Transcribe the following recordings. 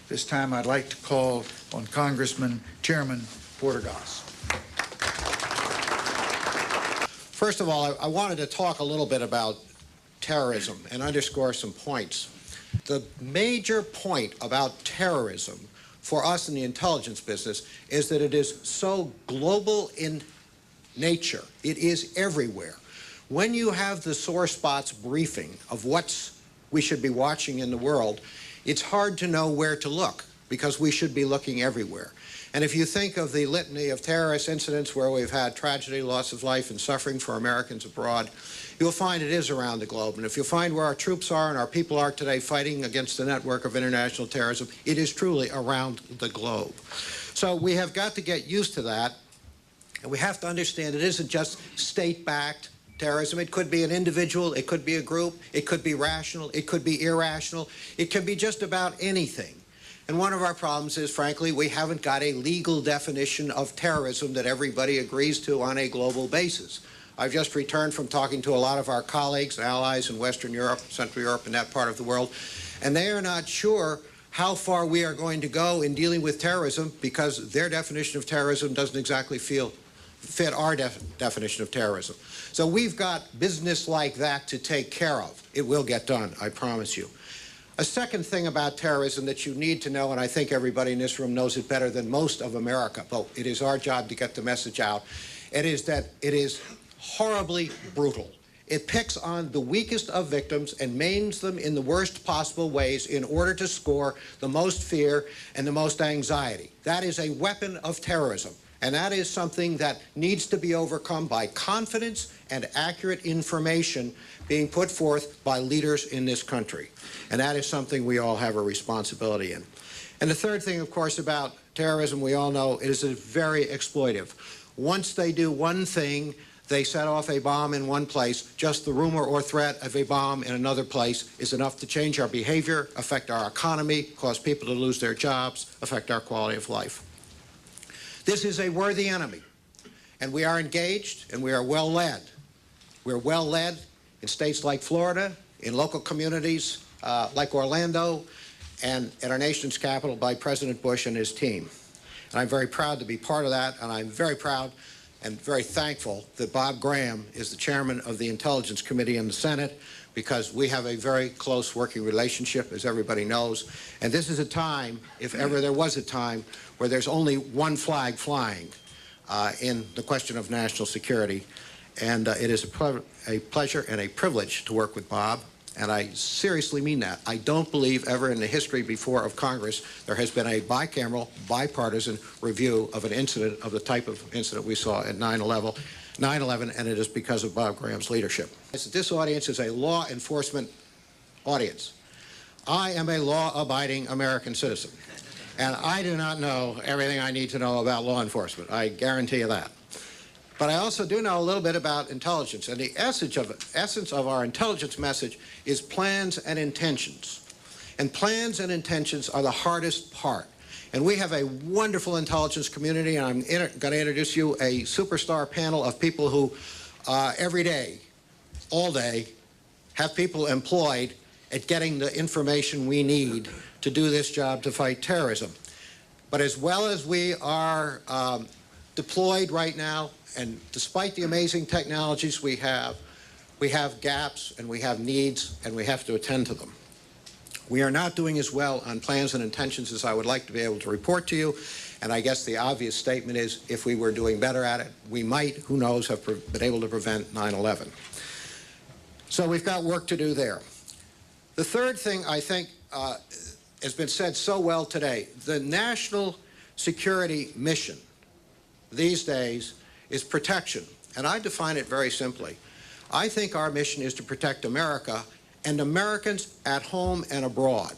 This time I'd like to call on Congressman Chairman Portergoss. First of all, I wanted to talk a little bit about terrorism and underscore some points. The major point about terrorism for us in the intelligence business is that it is so global in nature. It is everywhere. When you have the sore spots briefing of what we should be watching in the world, it's hard to know where to look because we should be looking everywhere. And if you think of the litany of terrorist incidents where we've had tragedy, loss of life, and suffering for Americans abroad, you'll find it is around the globe. And if you find where our troops are and our people are today fighting against the network of international terrorism, it is truly around the globe. So we have got to get used to that, and we have to understand it isn't just state-backed terrorism. It could be an individual, it could be a group, it could be rational, it could be irrational, it could be just about anything. And one of our problems is, frankly, we haven't got a legal definition of terrorism that everybody agrees to on a global basis. I've just returned from talking to a lot of our colleagues and allies in Western Europe, Central Europe, and that part of the world, and they are not sure how far we are going to go in dealing with terrorism because their definition of terrorism doesn't exactly fit our definition of terrorism. So we've got business like that to take care of. It will get done, I promise you. A second thing about terrorism that you need to know, and I think everybody in this room knows it better than most of America, but it is our job to get the message out, it is that it is horribly brutal. It picks on the weakest of victims and maims them in the worst possible ways in order to score the most fear and the most anxiety. That is a weapon of terrorism. And that is something that needs to be overcome by confidence and accurate information being put forth by leaders in this country. And that is something we all have a responsibility in. And the third thing, of course, about terrorism, we all know it is very exploitive. Once they do one thing, they set off a bomb in one place. Just the rumor or threat of a bomb in another place is enough to change our behavior, affect our economy, cause people to lose their jobs, affect our quality of life. This is a worthy enemy, and we are engaged and we are well led. We're well led in states like Florida, in local communities like Orlando, and at our nation's capital by President Bush and his team. And I'm very proud to be part of that, and I'm very proud and very thankful that Bob Graham is the chairman of the Intelligence Committee in the Senate, because we have a very close working relationship, as everybody knows. And this is a time, if ever there was a time, where there's only one flag flying in the question of national security. And it is a pleasure and a privilege to work with Bob. And I seriously mean that. I don't believe ever in the history before of Congress there has been a bicameral, bipartisan review of an incident of the type of incident we saw at 9/11, and it is because of Bob Graham's leadership. This audience is a law enforcement audience. I am a law-abiding American citizen, and I do not know everything I need to know about law enforcement. I guarantee you that. But I also do know a little bit about intelligence, and the essence of our intelligence message is plans and intentions. And plans and intentions are the hardest part. And we have a wonderful intelligence community, and I'm going to introduce you a superstar panel of people who every day, all day, have people employed at getting the information we need to do this job to fight terrorism. But as well as we are deployed right now, and despite the amazing technologies we have gaps and we have needs, and we have to attend to them. We are not doing as well on plans and intentions as I would like to be able to report to you, and I guess the obvious statement is if we were doing better at it, we might, who knows, have been able to prevent 9/11. So we've got work to do there. The third thing I think has been said so well today, the national security mission these days is protection, and I define it very simply. I think our mission is to protect America and Americans at home and abroad.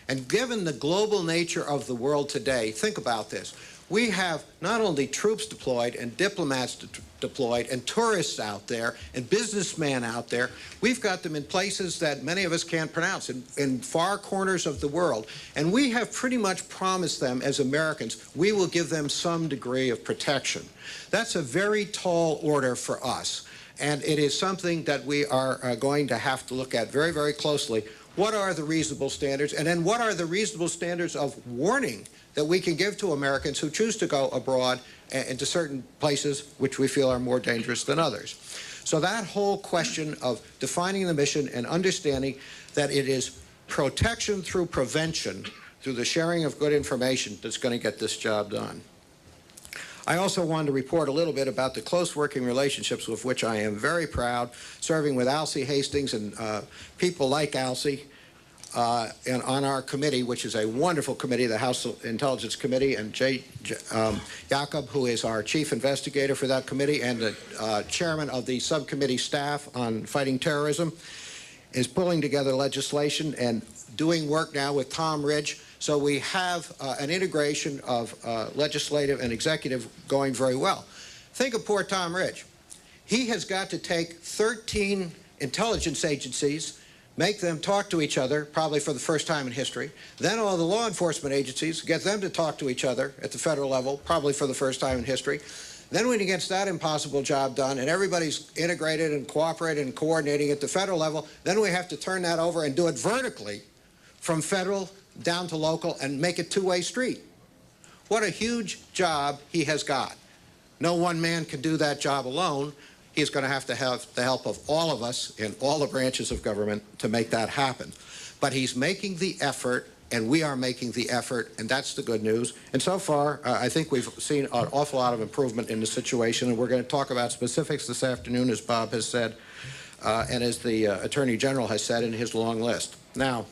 And given the global nature of the world today, think about this. We have not only troops deployed and diplomats deployed and tourists out there and businessmen out there, we've got them in places that many of us can't pronounce, in far corners of the world. And we have pretty much promised them as Americans, we will give them some degree of protection. That's a very tall order for us. And it is something that we are going to have to look at very, very closely what are the reasonable standards, and then what are the reasonable standards of warning that we can give to Americans who choose to go abroad and to certain places which we feel are more dangerous than others. So that whole question of defining the mission and understanding that it is protection through prevention, through the sharing of good information, that's going to get this job done. I also wanted to report a little bit about the close working relationships with which I am very proud, serving with Alcee Hastings and people like Alcee and on our committee, which is a wonderful committee, the House Intelligence Committee, and Jacob, who is our chief investigator for that committee and the chairman of the subcommittee staff on fighting terrorism, is pulling together legislation and doing work now with Tom Ridge. So we have an integration of legislative and executive going very well. Think of poor Tom Ridge. He has got to take 13 intelligence agencies, make them talk to each other, probably for the first time in history, then all the law enforcement agencies, get them to talk to each other at the federal level, probably for the first time in history. Then when he gets that impossible job done and everybody's integrated and cooperated and coordinating at the federal level, then we have to turn that over and do it vertically from federal down to local and make it two-way street. What a huge job he has got. No one man can do that job alone. He's going to have the help of all of us in all the branches of government to make that happen. But he's making the effort, and we are making the effort, and that's the good news. And so far, I think we've seen an awful lot of improvement in the situation, and we're going to talk about specifics this afternoon, as Bob has said, and as the Attorney General has said in his long list. Now,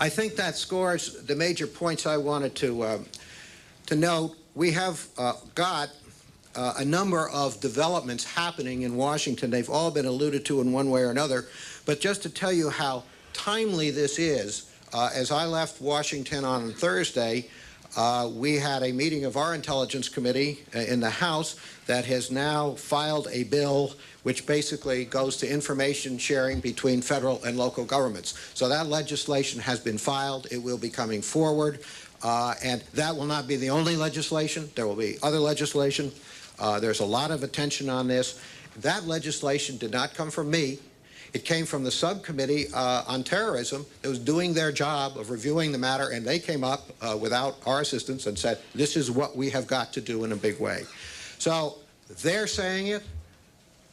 I think that scores the major points I wanted to note. We have got a number of developments happening in Washington. They've all been alluded to in one way or another. But just to tell you how timely this is, as I left Washington on Thursday, we had a meeting of our Intelligence Committee in the House that has now filed a bill which basically goes to information sharing between federal and local governments. So that legislation has been filed. It will be coming forward. And that will not be the only legislation. There will be other legislation. There's a lot of attention on this. That legislation did not come from me. It came from the subcommittee on terrorism that was doing their job of reviewing the matter, and they came up without our assistance and said, this is what we have got to do in a big way. So they're saying it.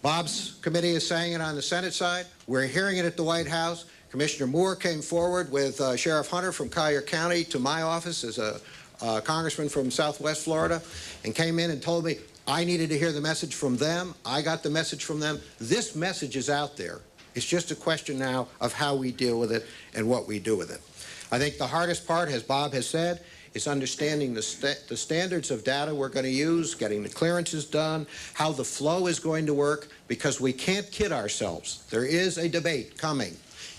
Bob's committee is saying it on the Senate side. We're hearing it at the White House. Commissioner Moore came forward with Sheriff Hunter from Collier County to my office as a congressman from Southwest Florida and came in and told me I needed to hear the message from them. I got the message from them. This message is out there. It's just a question now of how we deal with it and what we do with it. I think the hardest part, as Bob has said, is understanding the standards of data we're going to use, getting the clearances done, how the flow is going to work, because we can't kid ourselves. There is a debate coming.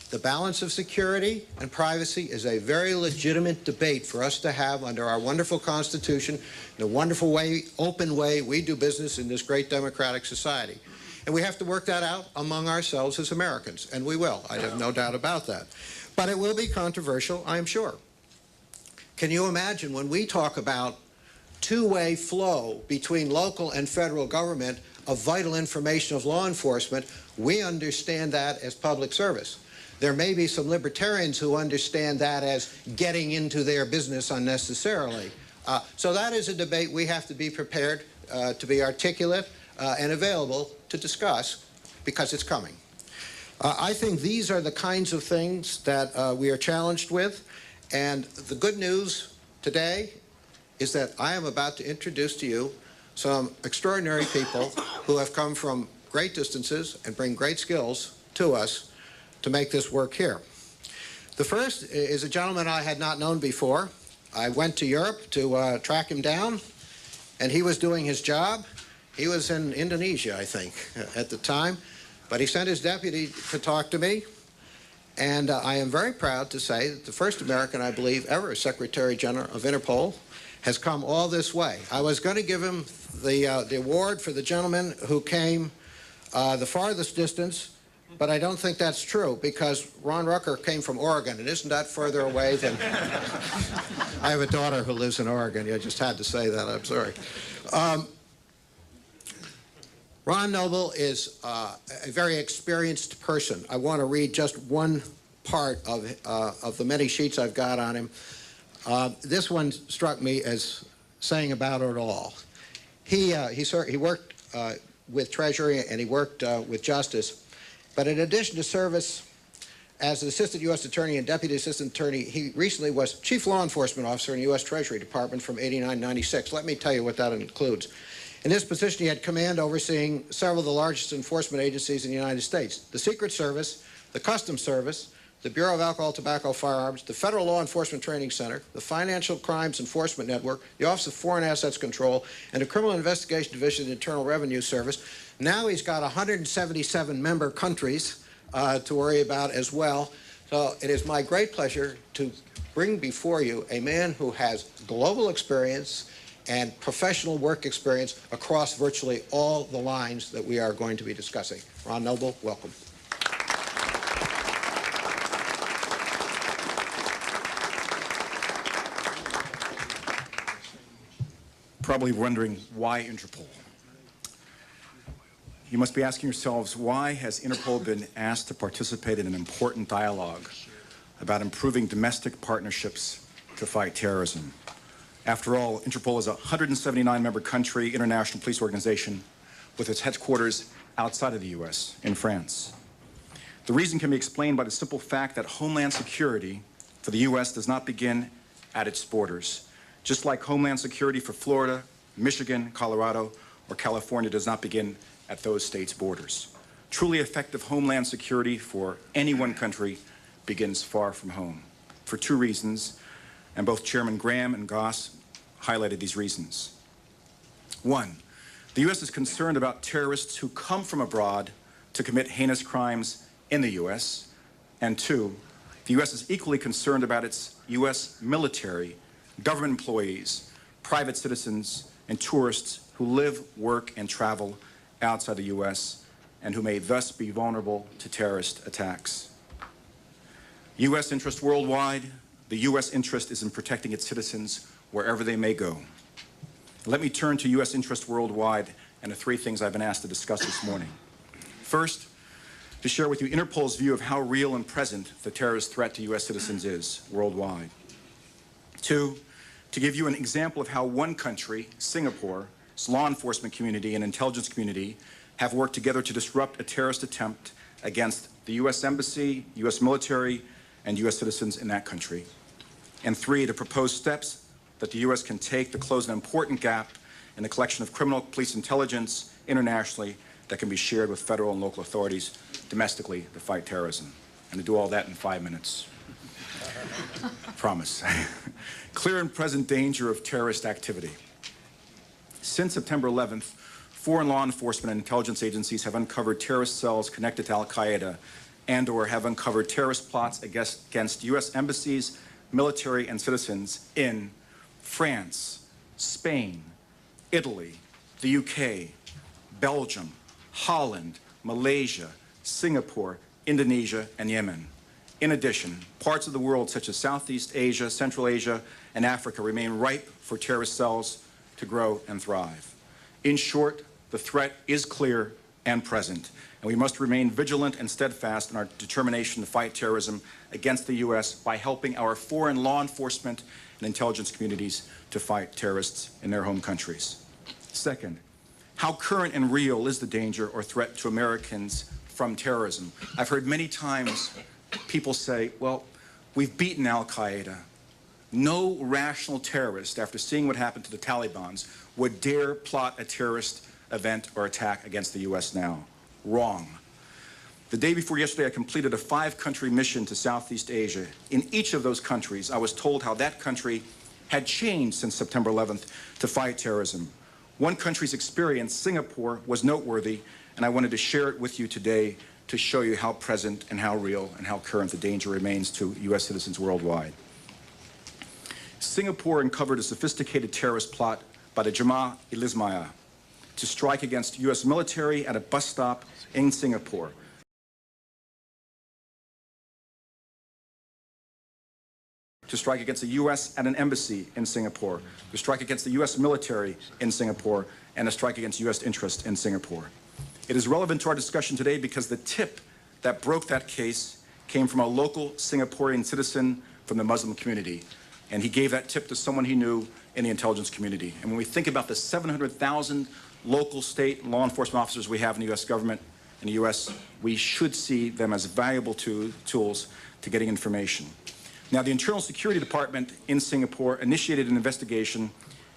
The balance of security and privacy is a very legitimate debate for us to have under our wonderful Constitution, the wonderful way, open way we do business in this great democratic society. And we have to work that out among ourselves as Americans, and we will. I have no doubt about that. But it will be controversial, I'm sure. Can you imagine when we talk about two-way flow between local and federal government of vital information of law enforcement, we understand that as public service. There may be some libertarians who understand that as getting into their business unnecessarily. So that is a debate we have to be prepared to be articulate and available to discuss, because it's coming. I think these are the kinds of things that we are challenged with. And the good news today is that I am about to introduce to you some extraordinary people who have come from great distances and bring great skills to us to make this work here. The first is a gentleman I had not known before. I went to Europe to track him down, and he was doing his job. He was in Indonesia, I think, at the time, but he sent his deputy to talk to me. And I am very proud to say that the first American, I believe, ever Secretary General of Interpol has come all this way. I was going to give him the award for the gentleman who came the farthest distance, but I don't think that's true, because Ron Rucker came from Oregon, and isn't that further away than... I have a daughter who lives in Oregon. I just had to say that. I'm sorry. Ron Noble is a very experienced person. I want to read just one part of the many sheets I've got on him. This one struck me as saying about it all. He worked with Treasury and he worked with Justice, but in addition to service as an Assistant U.S. Attorney and Deputy Assistant Attorney, he recently was Chief Law Enforcement Officer in the U.S. Treasury Department from '89 to '96. Let me tell you what that includes. In this position, he had command overseeing several of the largest enforcement agencies in the United States: the Secret Service, the Customs Service, the Bureau of Alcohol, Tobacco, Firearms, the Federal Law Enforcement Training Center, the Financial Crimes Enforcement Network, the Office of Foreign Assets Control, and the Criminal Investigation Division of the Internal Revenue Service. Now he's got 177 member countries to worry about as well. So it is my great pleasure to bring before you a man who has global experience and professional work experience across virtually all the lines that we are going to be discussing. Ron Noble, welcome. Probably wondering why Interpol. You must be asking yourselves, why has Interpol been asked to participate in an important dialogue about improving domestic partnerships to fight terrorism? After all, Interpol is a 179-member country international police organization with its headquarters outside of the U.S., in France. The reason can be explained by the simple fact that Homeland Security for the U.S. does not begin at its borders. Just like Homeland Security for Florida, Michigan, Colorado, or California does not begin at those states' borders. Truly effective Homeland Security for any one country begins far from home, for two reasons, and both Chairman Graham and Goss highlighted these reasons. One, the U.S. is concerned about terrorists who come from abroad to commit heinous crimes in the U.S. And two, the U.S. is equally concerned about its U.S. military, government employees, private citizens, and tourists who live, work, and travel outside the U.S. and who may thus be vulnerable to terrorist attacks. U.S. interest worldwide, the U.S. interest is in protecting its citizens wherever they may go. Let me turn to U.S. interest worldwide and the three things I've been asked to discuss this morning. First, to share with you Interpol's view of how real and present the terrorist threat to U.S. citizens is worldwide. Two, to give you an example of how one country, Singapore's law enforcement community and intelligence community have worked together to disrupt a terrorist attempt against the U.S. Embassy, U.S. military, and U.S. citizens in that country. And three, to propose steps that the U.S. can take to close an important gap in the collection of criminal police intelligence internationally that can be shared with federal and local authorities domestically to fight terrorism. And to do all that in 5 minutes. Promise. Clear and present danger of terrorist activity. Since September 11th, foreign law enforcement and intelligence agencies have uncovered terrorist cells connected to Al-Qaeda and/or have uncovered terrorist plots against U.S. embassies, military, and citizens in France, Spain, Italy, the UK, Belgium, Holland, Malaysia, Singapore, Indonesia, and Yemen. In addition, parts of the world such as Southeast Asia, Central Asia, and Africa remain ripe for terrorist cells to grow and thrive. In short, the threat is clear and present, and we must remain vigilant and steadfast in our determination to fight terrorism against the U.S. by helping our foreign law enforcement and intelligence communities to fight terrorists in their home countries. Second, how current and real is the danger or threat to Americans from terrorism? I've heard many times people say, well, we've beaten Al-Qaeda. No rational terrorist, after seeing what happened to the Taliban, would dare plot a terrorist event or attack against the U.S. now. Wrong. The day before yesterday, I completed a 5-country mission to Southeast Asia. In each of those countries, I was told how that country had changed since September 11th to fight terrorism. One country's experience, Singapore, was noteworthy, and I wanted to share it with you today to show you how present and how real and how current the danger remains to U.S. citizens worldwide. Singapore uncovered a sophisticated terrorist plot by the Jemaah-e-Islamiyah to strike against U.S. military at a bus stop in Singapore. To strike against the U.S. at an embassy in Singapore, to strike against the U.S. military in Singapore, and to strike against U.S. interest in Singapore. It is relevant to our discussion today because the tip that broke that case came from a local Singaporean citizen from the Muslim community, and he gave that tip to someone he knew in the intelligence community. And when we think about the 700,000 local, state, and law enforcement officers we have in the U.S. government, in the U.S., we should see them as valuable tools to getting information. Now, the Internal Security Department in Singapore initiated an investigation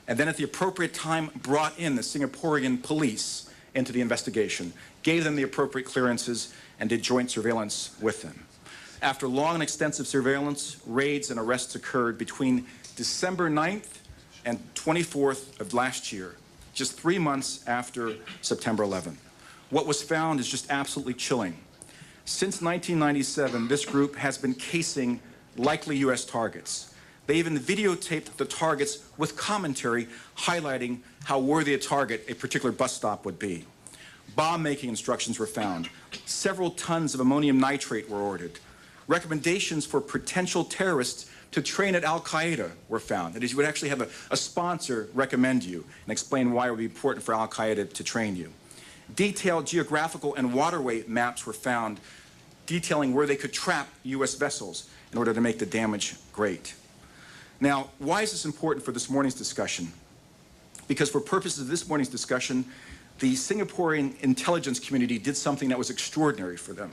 and then at the appropriate time brought in the Singaporean police into the investigation, gave them the appropriate clearances, and did joint surveillance with them. After long and extensive surveillance, raids and arrests occurred between December 9th and 24th of last year, just 3 months after September 11th. What was found is just absolutely chilling. Since 1997, this group has been casing likely U.S. targets. They even videotaped the targets with commentary highlighting how worthy a target a particular bus stop would be. Bomb-making instructions were found. Several tons of ammonium nitrate were ordered. Recommendations for potential terrorists to train at Al-Qaeda were found. That is, you would actually have a sponsor recommend you and explain why it would be important for Al-Qaeda to train you. Detailed geographical and waterway maps were found detailing where they could trap U.S. vessels in order to make the damage great. Now, why is this important for this morning's discussion? Because for purposes of this morning's discussion, the Singaporean intelligence community did something that was extraordinary for them.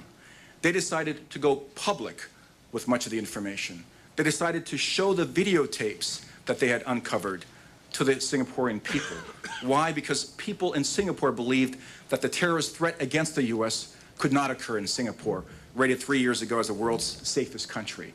They decided to go public with much of the information. They decided to show the videotapes that they had uncovered to the Singaporean people. Why? Because people in Singapore believed that the terrorist threat against the U.S. could not occur in Singapore, rated 3 years ago as the world's safest country.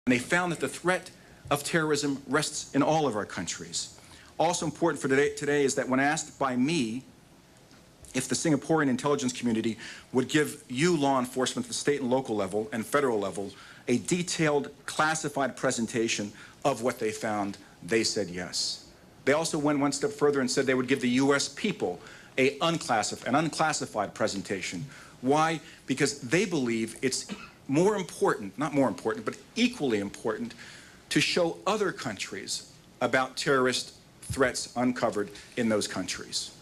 And they found that the threat of terrorism rests in all of our countries. Also important for today is that when asked by me if the Singaporean intelligence community would give you law enforcement at the state and local level and federal level a detailed classified presentation of what they found, they said yes. They also went one step further and said they would give the U.S. people an unclassified presentation. Why? Because they believe it's more important, not more important, but equally important to show other countries about terrorist threats uncovered in those countries.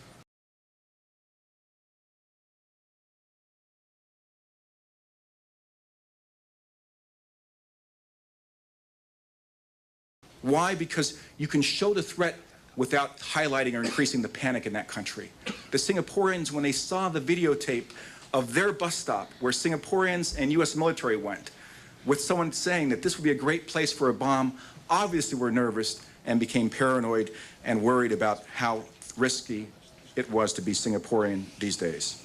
Why? Because you can show the threat without highlighting or increasing the panic in that country. The Singaporeans, when they saw the videotape of their bus stop where Singaporeans and U.S. military went, with someone saying that this would be a great place for a bomb, obviously were nervous and became paranoid and worried about how risky it was to be Singaporean these days.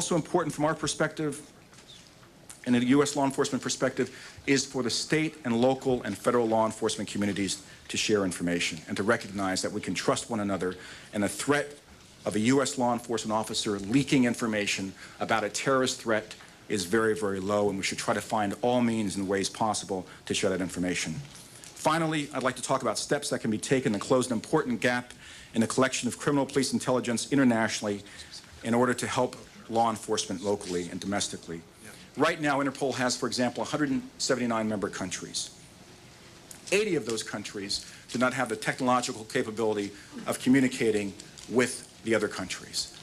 Also important from our perspective, and a U.S. law enforcement perspective, is for the state and local and federal law enforcement communities to share information and to recognize that we can trust one another, and the threat of a U.S. law enforcement officer leaking information about a terrorist threat is very, very low, and we should try to find all means and ways possible to share that information. Finally, I'd like to talk about steps that can be taken to close an important gap in the collection of criminal police intelligence internationally in order to help law enforcement locally and domestically. Right now, Interpol has, for example, 179 member countries. 80 of those countries do not have the technological capability of communicating with the other countries.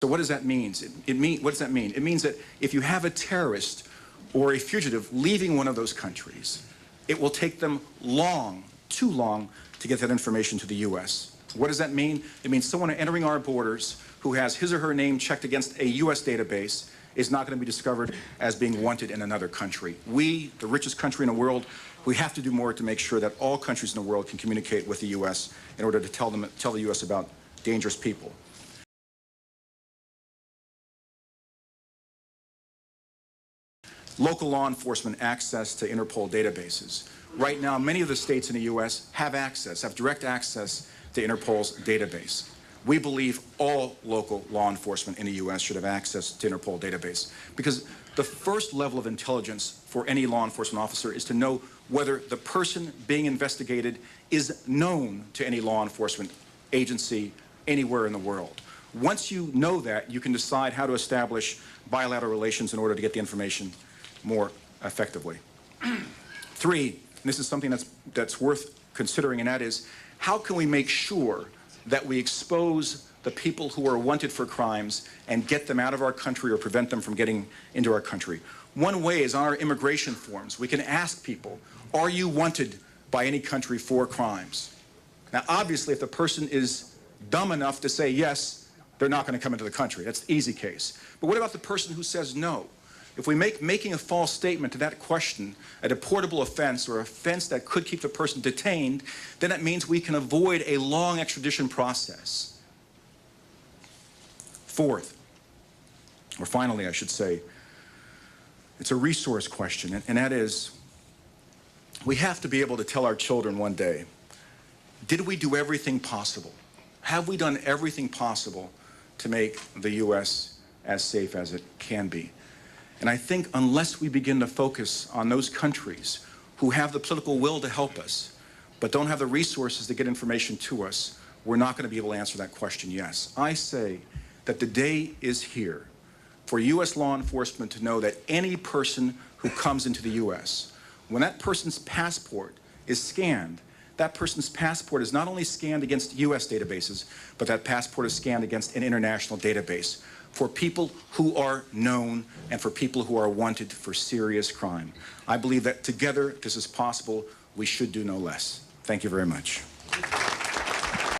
So what does that mean? What does that mean? It means that if you have a terrorist or a fugitive leaving one of those countries, it will take them too long to get that information to the U.S. What does that mean? It means someone entering our borders who has his or her name checked against a U.S. database is not going to be discovered as being wanted in another country. We, the richest country in the world, we have to do more to make sure that all countries in the world can communicate with the U.S. in order to tell the U.S. about dangerous people. Local law enforcement access to Interpol databases. Right now, many of the states in the U.S. have direct access to Interpol's database. We believe all local law enforcement in the U.S. should have access to Interpol database, because the first level of intelligence for any law enforcement officer is to know whether the person being investigated is known to any law enforcement agency anywhere in the world. Once you know that, you can decide how to establish bilateral relations in order to get the information more effectively. 3, and this is something that's worth considering, and that is, how can we make sure that we expose the people who are wanted for crimes and get them out of our country or prevent them from getting into our country? One way is on our immigration forms. We can ask people, are you wanted by any country for crimes? Now, obviously, if the person is dumb enough to say yes, they're not going to come into the country. That's the easy case. But what about the person who says no? If we make making a false statement to that question a deportable offense or offense that could keep the person detained, then that means we can avoid a long extradition process. 4th, or finally, I should say, it's a resource question, and that is, we have to be able to tell our children one day, did we do everything possible? Have we done everything possible to make the U.S. as safe as it can be? And I think unless we begin to focus on those countries who have the political will to help us, but don't have the resources to get information to us, we're not going to be able to answer that question yes. I say that the day is here for U.S. law enforcement to know that any person who comes into the U.S., when that person's passport is scanned, that person's passport is not only scanned against U.S. databases, but that passport is scanned against an international database for people who are known and for people who are wanted for serious crime. I believe that together this is possible. We should do no less. Thank you very much.